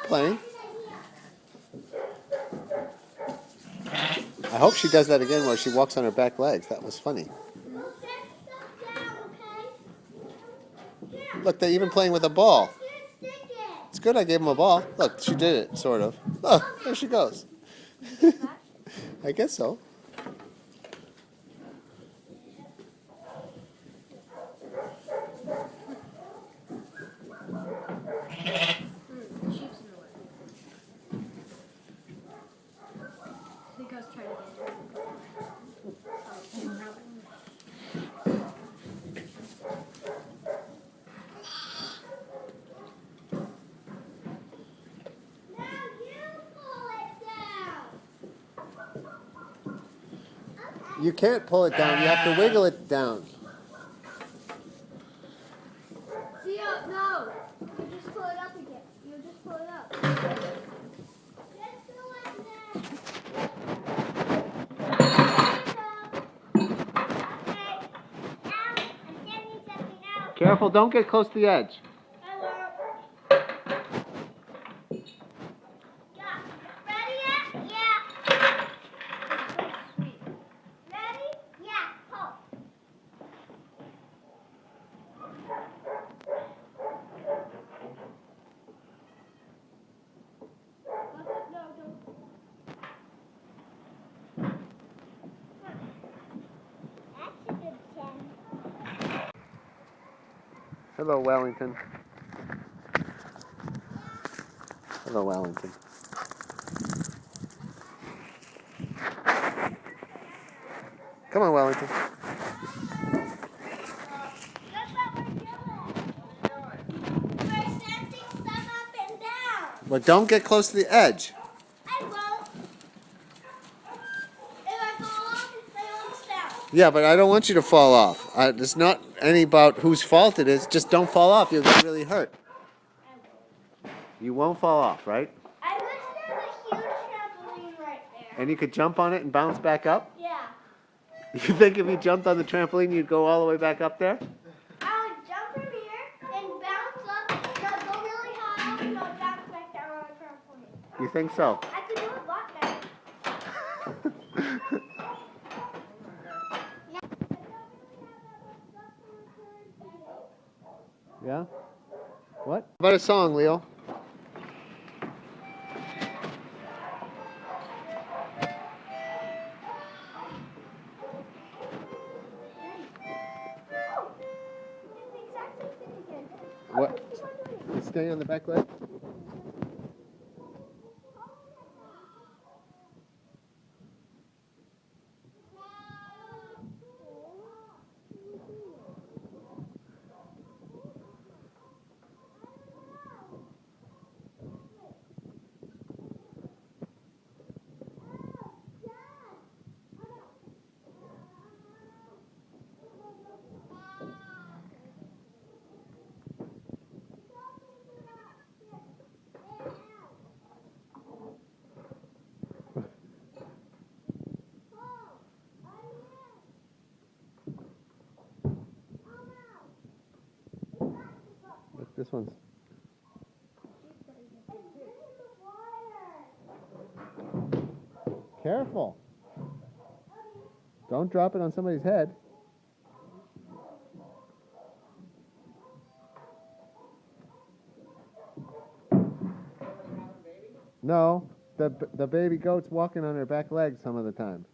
playing. I hope she does that again where she walks on her back legs. That was funny. Look, they're even playing with a ball. It's good I gave him a ball. Look, she did it, sort of. Oh, there she goes. I guess so. You can't pull it down. You have to wiggle it down. No. You just pull it up again. You just pull it up. Careful, don't get close to the edge. I won't. Yeah. Ready yet? Yeah. Ready? Yeah. Pull. Hello, Wellington. Hello, Wellington. Come on, Wellington. That's what we're doing. We're setting stuff up and down. But don't get close to the edge. I won't. If I fall off, I won't stop. Yeah, but I don't want you to fall off. It's not any about whose fault it is. Just don't fall off. You'll get really hurt. You won't fall off, right? I wish there was a huge trampoline right there. And you could jump on it and bounce back up? Yeah. You think if you jumped on the trampoline, you'd go all the way back up there? I would jump from here and bounce up, and I'd go really high up, and I'd bounce back down on the trampoline. You think so? I could do it a lot better. Yeah? What? How about a song, Leo? What? You staying on the back leg? Look, this one's... Careful. Don't drop it on somebody's head. No, the baby goat's walking on her back legs some of the time.